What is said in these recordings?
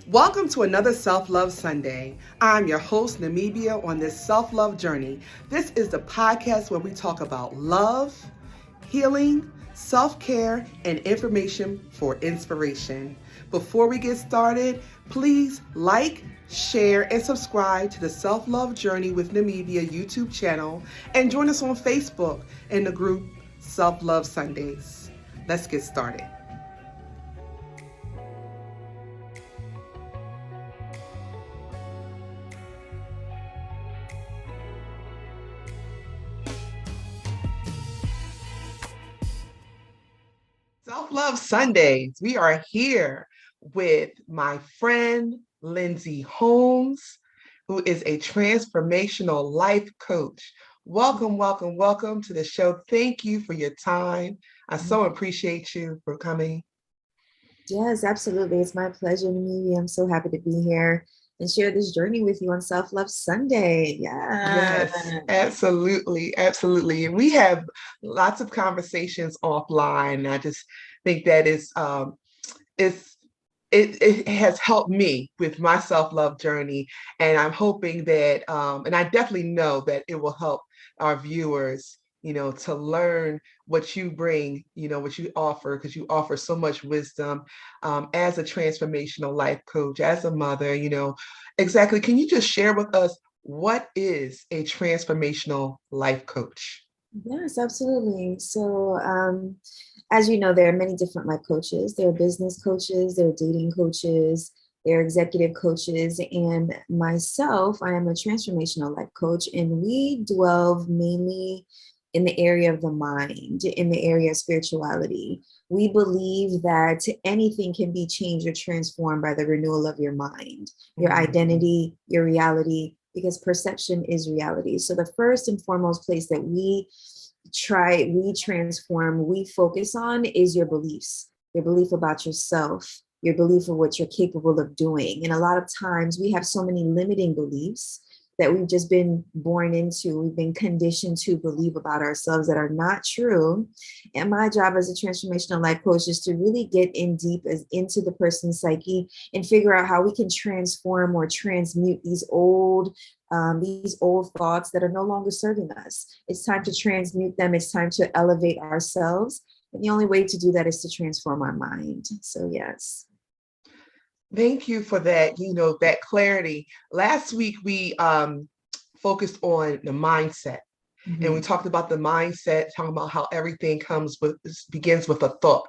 Welcome to another Self-Love Sunday. I'm your host, Namibia, on this self-love journey. This is the podcast where we talk about love, healing, self-care, and information for inspiration. Before we get started, please like, share, and subscribe to the Self-Love Journey with Namibia YouTube channel and join us on Facebook in the group Self-Love Sundays. Let's get started. Self-Love Sundays. We are here with my friend, Lindsay Holmes, who is a transformational life coach. Welcome, welcome, welcome to the show. Thank you for your time. I so appreciate you for coming. Yes, absolutely. It's my pleasure, Namibia. I'm so happy to be here and share this journey with you on Self Love Sunday. Yeah. Yes, absolutely, absolutely. And we have lots of conversations offline. I just think that it's it has helped me with my self-love journey, and I'm hoping that and I definitely know that it will help our viewers, to learn what you bring, what you offer, because you offer so much wisdom as a transformational life coach, as a mother, exactly. Can you just share with us what is a transformational life coach? Yes, absolutely. So, as you know, there are many different life coaches. There are business coaches, there are dating coaches, there are executive coaches, and myself, I am a transformational life coach, and we delve mainly in the area of the mind, in the area of spirituality. We believe that anything can be changed or transformed by the renewal of your mind, your identity, your reality, because perception is reality. So the first and foremost place that we transform, we focus on is your belief about yourself, your belief of what you're capable of doing. And a lot of times we have so many limiting beliefs that we've just been born into, we've been conditioned to believe about ourselves that are not true. And my job as a transformational life coach is to really get in deep into the person's psyche and figure out how we can transform or transmute these old thoughts that are no longer serving us. It's time to transmute them. It's time to elevate ourselves. And the only way to do that is to transform our mind. So, yes. Thank you for that, that clarity. Last week we focused on the mindset, and we Mhm. talked about the mindset, talking about how everything begins with a thought.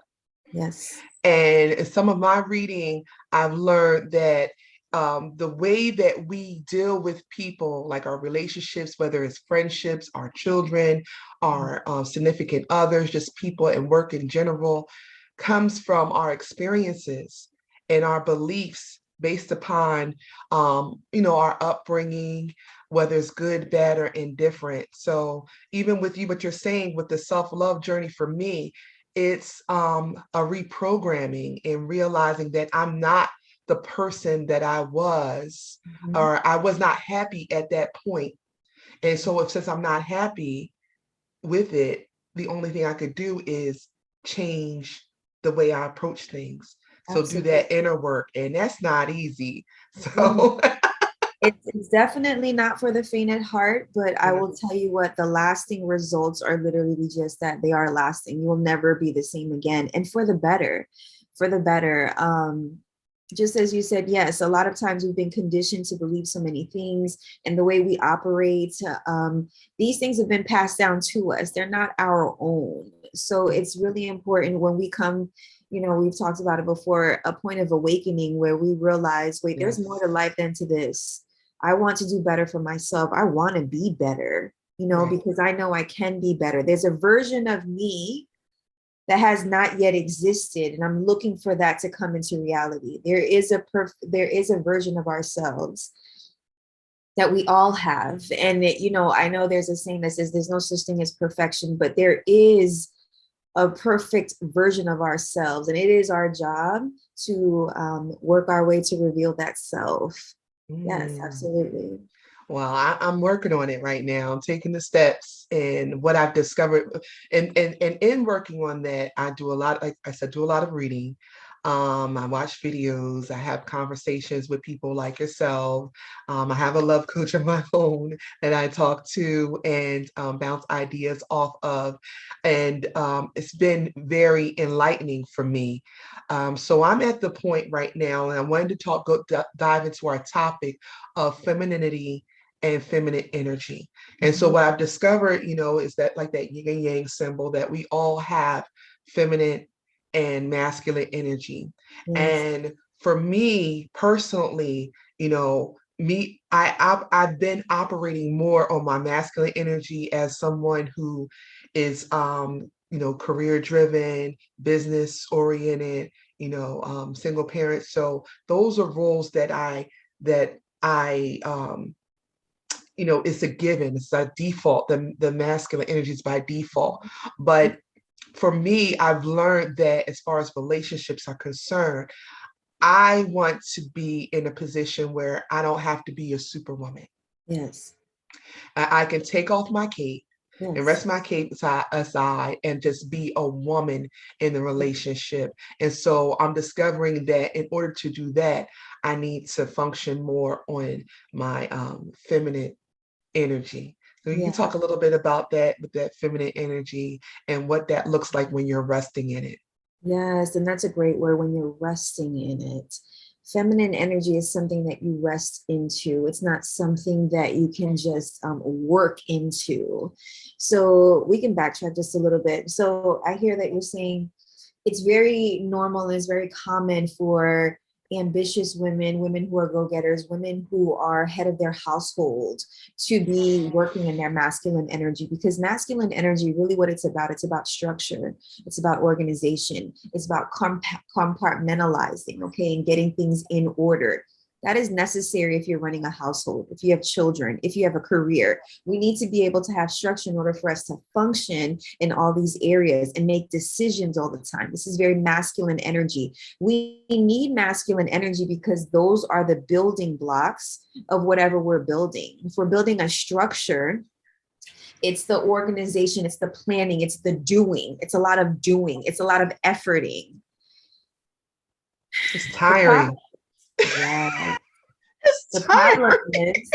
Yes. And in some of my reading, I've learned that the way that we deal with people, like our relationships, whether it's friendships, our children, our significant others, just people and work in general, comes from our experiences and our beliefs based upon, our upbringing, whether it's good, bad, or indifferent. So even with you, what you're saying with the self-love journey for me, it's a reprogramming and realizing that I'm not the person that I was, Mhm. or I was not happy at that point. And so since I'm not happy with it, the only thing I could do is change the way I approach things. So do that Absolutely. inner work. And that's not easy. No, So it's definitely not for the faint at heart, but I yeah. will tell you what, the lasting results are literally just that they are lasting. You will never be the same again. And for the better, for the better. Just as you said, yes, a lot of times we've been conditioned to believe so many things, and the way we operate, these things have been passed down to us. They're not our own. So it's really important when we come, we've talked about it before, a point of awakening where we realize, wait, there's more Yes. to life than to this. I want to do better for myself. I want to be better, Right. because I know I can be better. There's a version of me that has not yet existed, and I'm looking for that to come into reality. There is a version of ourselves that we all have. And I know there's a saying that says there's no such thing as perfection, but there is a perfect version of ourselves, and it is our job to work our way to reveal that self. Yes, Mm. absolutely. Well, I'm working on it right now. I'm taking the steps, and what I've discovered, and in working on that, I do a lot, like I said, do a lot of reading. I watch videos. I have conversations with people like yourself. I have a love coach of my own that I talk to and bounce ideas off of. And it's been very enlightening for me. So I'm at the point right now, and I wanted to dive into our topic of femininity and feminine energy. And so Mhm. what I've discovered, is that like that yin and yang symbol that we all have feminine and masculine energy. Yes. And for me personally, I've been operating more on my masculine energy as someone who is career driven, business oriented, single parent. So those are roles that I it's a given, it's a default. The masculine energy is by default. But for me, I've learned that as far as relationships are concerned, I want to be in a position where I don't have to be a superwoman. Yes. I can take off my cape and Yes. rest my cape aside and just be a woman in the relationship. And so I'm discovering that in order to do that, I need to function more on my feminine energy. So you can Yeah. talk a little bit about that with that feminine energy and what that looks like when you're resting in it. Yes, and that's a great word when you're resting in it. Feminine energy is something that you rest into. It's not something that you can just work into. So we can backtrack just a little bit. So I hear that you're saying it's very normal and it's very common for ambitious women, women who are go-getters, women who are head of their household to be working in their masculine energy, because masculine energy, really what it's about structure, it's about organization, it's about compartmentalizing, okay, and getting things in order. That is necessary if you're running a household, if you have children, if you have a career. We need to be able to have structure in order for us to function in all these areas and make decisions all the time. This is very masculine energy. We need masculine energy because those are the building blocks of whatever we're building. If we're building a structure, it's the organization, it's the planning, it's the doing. It's a lot of doing, it's a lot of efforting. It's The tiring. problem, yeah, It's the problem tiring. is,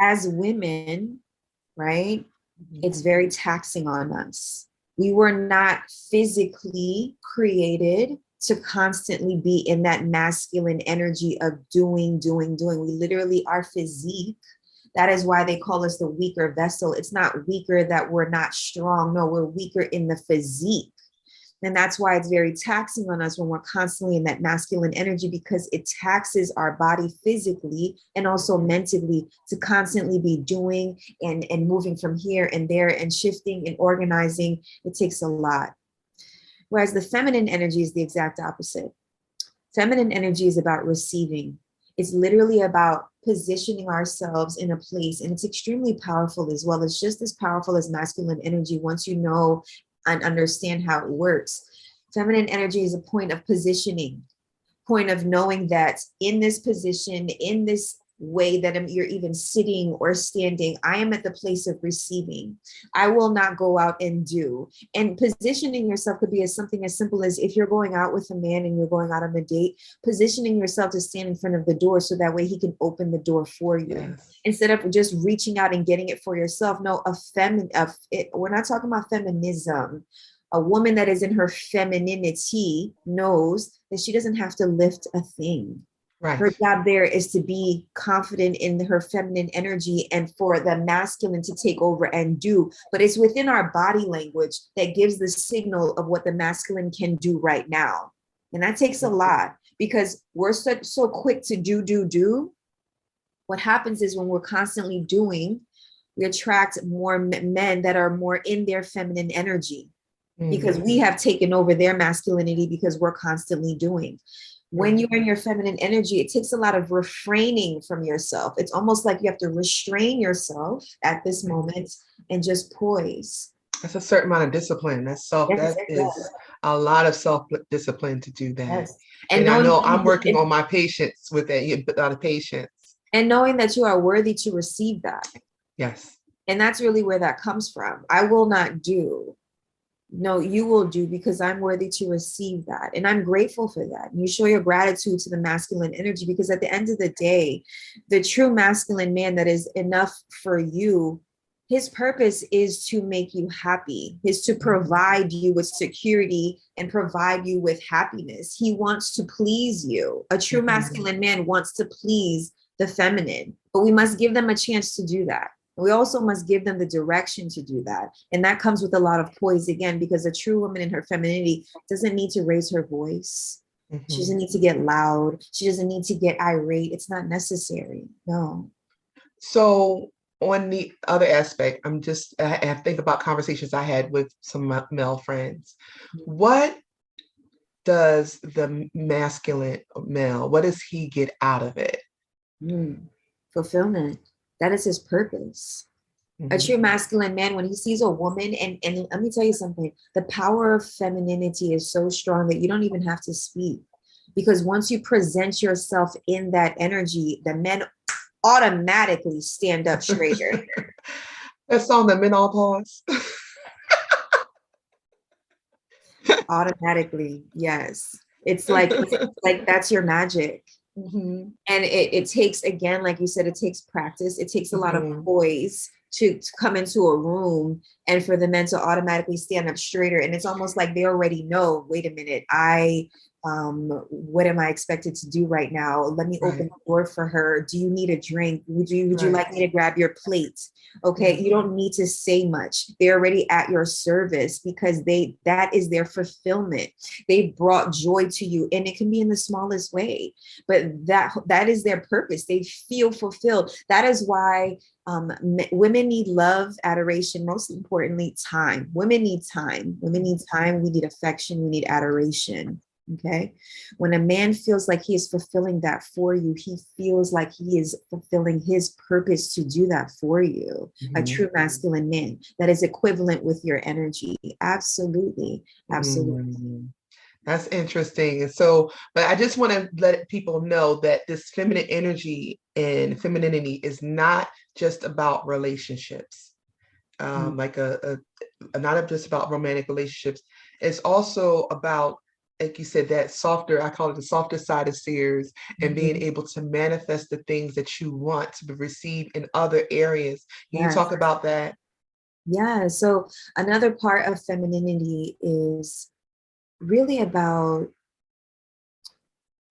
as women, right? It's very taxing on us. We were not physically created to constantly be in that masculine energy of doing, doing, doing. We literally, our physique, that is why they call us the weaker vessel. It's not weaker that we're not strong. No, we're weaker in the physique. And that's why it's very taxing on us when we're constantly in that masculine energy, because it taxes our body physically and also mentally to constantly be doing and moving from here and there and shifting and organizing. It takes a lot. Whereas the feminine energy is the exact opposite. Feminine energy is about receiving. It's literally about positioning ourselves in a place, and it's extremely powerful as well. It's just as powerful as masculine energy once you know and understand how it works. Feminine energy is a point of positioning, point of knowing that in this position, in this way that you're even sitting or standing, I am at the place of receiving. I will not go out and do. And positioning yourself could be as something as simple as, if you're going out with a man and you're going out on a date, positioning yourself to stand in front of the door so that way he can open the door for you. Yes. Instead of just reaching out and getting it for yourself. No, we're not talking about feminism. A woman that is in her femininity knows that she doesn't have to lift a thing. Her Right. job there is to be confident in her feminine energy and for the masculine to take over and do. But it's within our body language that gives the signal of what the masculine can do right now. And that takes a lot, because we're so quick to do. What happens is, when we're constantly doing, we attract more men that are more in their feminine energy, because Mhm. we have taken over their masculinity because we're constantly doing. When Right. you're in your feminine energy, it takes a lot of refraining from yourself. It's almost like you have to restrain yourself at this moment and just poise. That's a certain amount of discipline. Yes, That it is does. a lot of self discipline to do that. Yes. And And I knowing know I'm working on my patience with that, a lot of patience. and knowing that you are worthy to receive that. Yes. And that's really where that comes from. I will not do. No, you will do because I'm worthy to receive that. And I'm grateful for that. And you show your gratitude to the masculine energy because at the end of the day, the true masculine man that is enough for you, his purpose is to make you happy, is to provide you with security and provide you with happiness. He wants to please you. A true masculine man wants to please the feminine, but we must give them a chance to do that. We also must give them the direction to do that. And that comes with a lot of poise again, because a true woman in her femininity doesn't need to raise her voice. She doesn't need to get loud. She doesn't need to get irate. It's not necessary. No. So on the other aspect, I think about conversations I had with some male friends. What does the masculine male, what does he get out of it? Fulfillment. That is his purpose. A true masculine man, when he sees a woman, and let me tell you something, the power of femininity is so strong that you don't even have to speak. Because once you present yourself in that energy, the men automatically stand up straighter. That song, the men all pause. Automatically, yes. It's like that's your magic. Mm-hmm. And it takes, again, like you said, it takes practice. It takes a lot of poise to come into a room and for the men to automatically stand up straighter. And it's almost like they already know, wait a minute, what am I expected to do right now? Let me open the door for her. Do you need a drink? Would you like me to grab your plate? Okay, you don't need to say much. They're already at your service because that is their fulfillment. They brought joy to you, and it can be in the smallest way, but that is their purpose. They feel fulfilled. That is why women need love, adoration, most importantly, time. Women need time. Women need time. We need affection. We need adoration. Okay. When a man feels like he is fulfilling that for you, he feels like he is fulfilling his purpose to do that for you. A true masculine man that is equivalent with your energy. Absolutely. Absolutely. That's interesting. And so, but I just want to let people know that this feminine energy and femininity is not just about relationships, like not just about romantic relationships. It's also about, like you said, that softer, I call it the softer side of Sears, and being able to manifest the things that you want to receive in other areas. Can you talk about that? Yeah. So another part of femininity is really about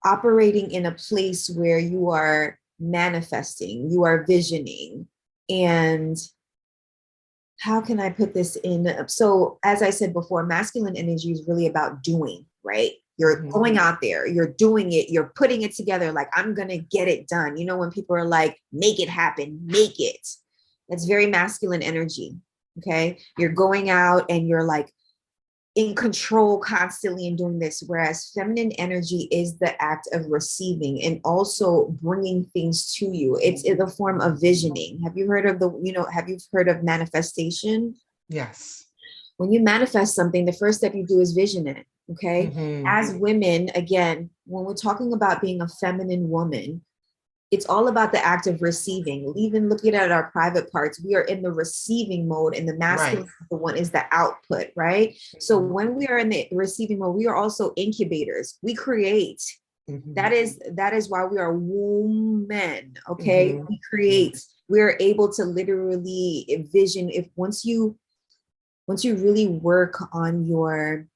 operating in a place where you are manifesting, you are visioning. And how can I put this in? So, as I said before, masculine energy is really about doing, right? You're going out there, you're doing it, you're putting it together, like, I'm going to get it done. You know, when people are like, make it happen, make it. That's very masculine energy. Okay. You're going out and you're like, in control constantly and doing this, whereas feminine energy is the act of receiving and also bringing things to you. It's in the form of visioning. Have you heard of manifestation? Yes. When you manifest something, the first step you do is vision it. Okay. As women, again, when we're talking about being a feminine woman, it's all about the act of receiving. Even looking at our private parts, we are in the receiving mode, and the masculine one is the output, right? So when we are in the receiving mode, we are also incubators. We create. That is why we are women. Okay, we create. We are able to literally envision. If once you really work on your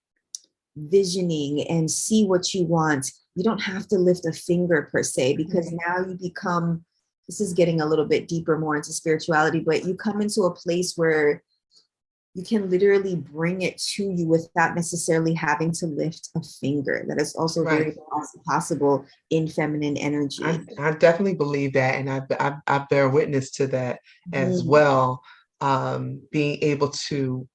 visioning and see what you want, you don't have to lift a finger per se, because now you become, this is getting a little bit deeper, more into spirituality, but you come into a place where you can literally bring it to you without necessarily having to lift a finger. That is also very possible in feminine energy. I definitely believe that, and I bear witness to that as well. Being able to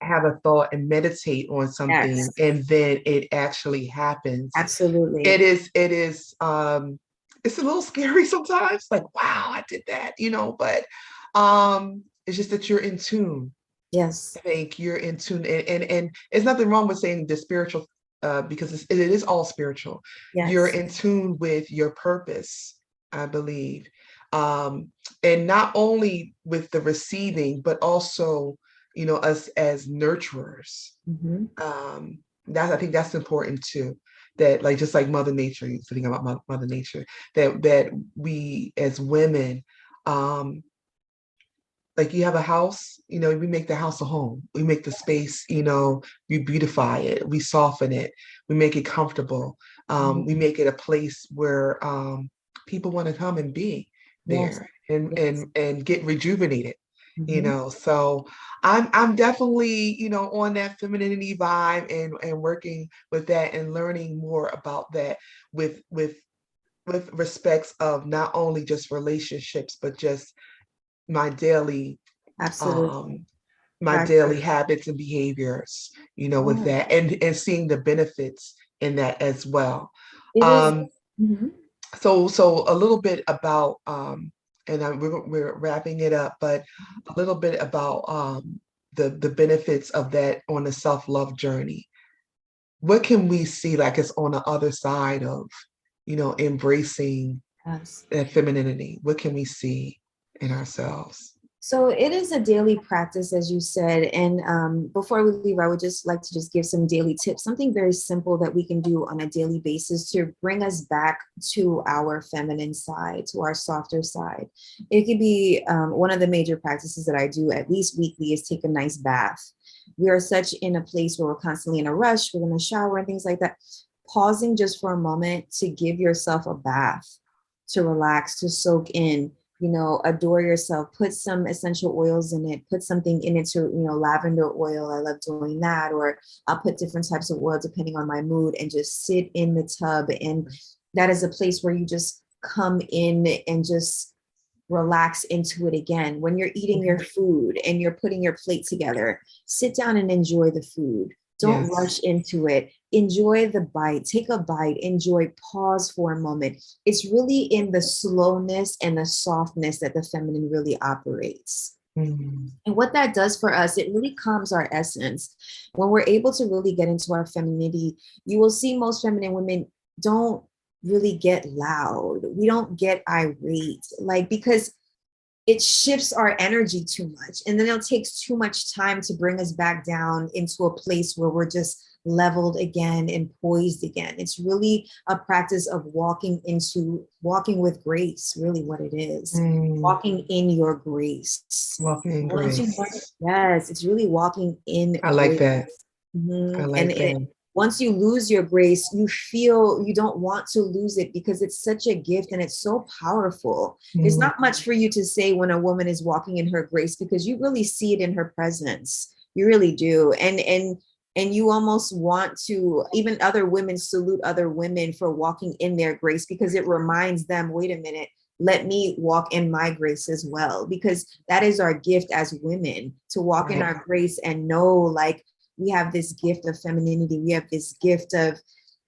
have a thought and meditate on something, and then it actually happens. Absolutely. It is it's a little scary sometimes, like, wow, I did that, but it's just that you're in tune. Yes. I think you're in tune, and there's nothing wrong with saying the spiritual, because it is all spiritual. You're in tune with your purpose, I believe. And not only with the receiving, but also us as nurturers. Mhm. I think that's important too. That like just like Mother Nature, you're thinking about Mother Nature, that we as women, like you have a house, we make the house a home. We make the space, we beautify it, we soften it, we make it comfortable. Mhm. We make it a place where people want to come and be Yes. there and Yes. and get rejuvenated. Mhm. So I'm definitely, on that femininity vibe and working with that and learning more about that with respects of not only just relationships, but just my daily Absolutely. um my daily Practice. habits and behaviors, with Yeah. that and seeing the benefits in that as well. It is. Um, Mhm. so a little bit about we're wrapping it up, but a little bit about the benefits of that on the self-love journey. What can we see like it's on the other side of, embracing Yes. that femininity? What can we see in ourselves? So it is a daily practice, as you said. And before we leave, I would just like to just give some daily tips, something very simple that we can do on a daily basis to bring us back to our feminine side, to our softer side. It could be one of the major practices that I do at least weekly is take a nice bath. We are such in a place where we're constantly in a rush, we're going to shower and things like that. Pausing just for a moment to give yourself a bath, to relax, to soak in, adore yourself, put some essential oils in it, put something in it to, lavender oil. I love doing that. Or I'll put different types of oil depending on my mood and just sit in the tub. And that is a place where you just come in and just relax into it again. When you're eating your food and you're putting your plate together, sit down and enjoy the food. Don't Yes. rush into it. Enjoy the bite. Take a bite. Enjoy. Pause for a moment. It's really in the slowness and the softness that the feminine really operates. Mm. And what that does for us, it really calms our essence. When we're able to really get into our femininity, you will see most feminine women don't really get loud. We don't get irate, like, because it shifts our energy too much. And then it takes too much time to bring us back down into a place where we're just leveled again and poised again. It's really a practice of walking with grace, really what it is. Mm. Walking in your grace. Walking in Once you grace. learn, yes, it's really walking in I like grace. that. I Mhm. And like that. once you lose your grace, you feel you don't want to lose it because it's such a gift and it's so powerful. There's Mm. not much for you to say when a woman is walking in her grace because you really see it in her presence. You really do. And you almost want to, even other women salute other women for walking in their grace because it reminds them, wait a minute, let me walk in my grace as well, because that is our gift as women, to walk in Right. our grace and know, like, we have this gift of femininity, we have this gift of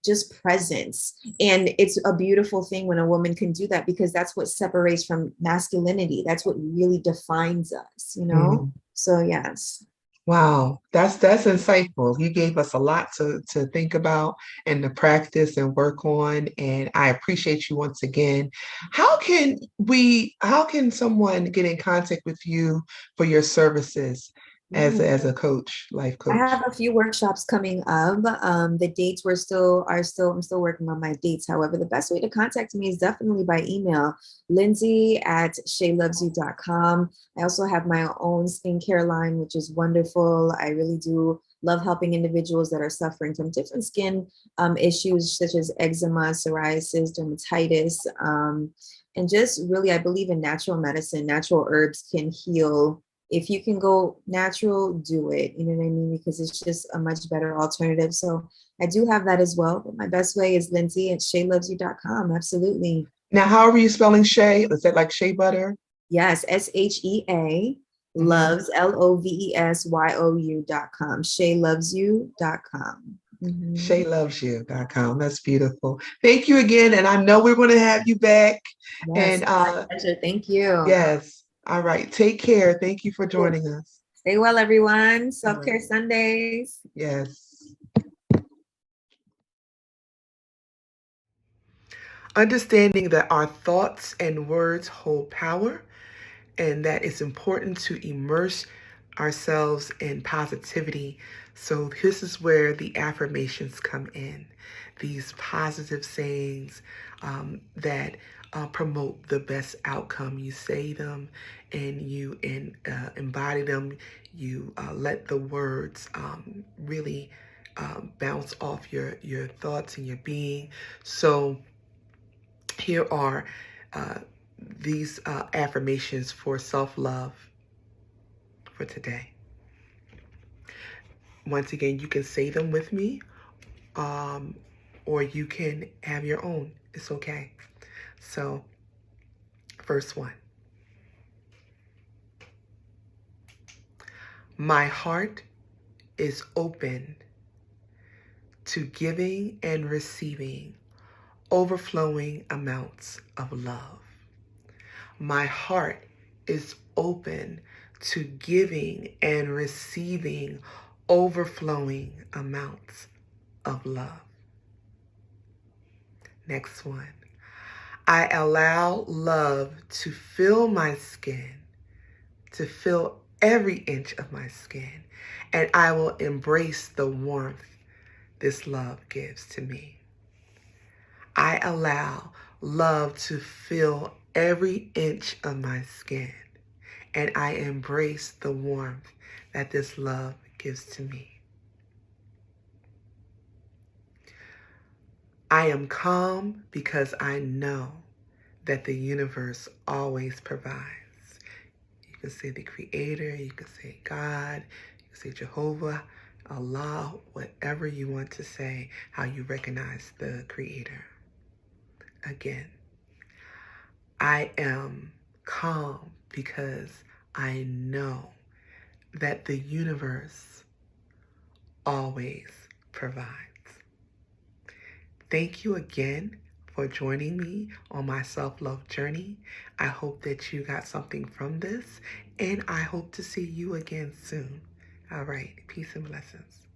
just presence. And it's a beautiful thing when a woman can do that, because that's what separates from masculinity, that's what really defines us. Mm. So yes. Wow, that's insightful. You gave us a lot to think about and to practice and work on, and I appreciate you once again. How can someone get in contact with you for your services as Yeah. a coach, life I coach? have a few workshops coming up. The dates I'm still working on my dates. However, the best way to contact me is definitely by email, Lindsay@shaylovesyou.com. I also have my own skincare line, which is wonderful. I really do love helping individuals that are suffering from different skin issues such as eczema, psoriasis, dermatitis, and just really, I believe in natural medicine. Natural herbs can heal. If you can go natural, do it. You know what I mean? Because it's just a much better alternative. So I do have that as well. But my best way is Lindsay@shaylovesyou.com. Absolutely. Now, how are you spelling Shay? Is that like shea butter? Yes, SHEA Hmm. loves LOVESYOU.com. Shaylovesyou.com. Mm-hmm. ShayLovesYou.com. That's beautiful. Thank you again. And I know we're going to have you back. Yes, And my pleasure. Thank you. yes. All right. Take care. Thank you for joining us. Stay well, everyone. All Self right. Care Sundays. Yes. Understanding that our thoughts and words hold power and that it's important to immerse ourselves in positivity. So this is where the affirmations come in. These positive sayings that promote the best outcome. You say them and you embody them. You let the words really bounce off your thoughts and your being. So here are these affirmations for self-love for today. Once again, you can say them with me, or you can have your own. It's okay. So, first one. My heart is open to giving and receiving overflowing amounts of love. My heart is open to giving and receiving overflowing amounts of love. Next one. I allow love to fill my skin, to fill every inch of my skin, and I will embrace the warmth this love gives to me. I allow love to fill every inch of my skin, and I embrace the warmth that this love gives to me. I am calm because I know that the universe always provides. You can say the Creator, you can say God, you can say Jehovah, Allah, whatever you want to say, how you recognize the Creator. Again, I am calm because I know that the universe always provides. Thank you again for joining me on my self-love journey. I hope that you got something from this, and I hope to see you again soon. All right, peace and blessings.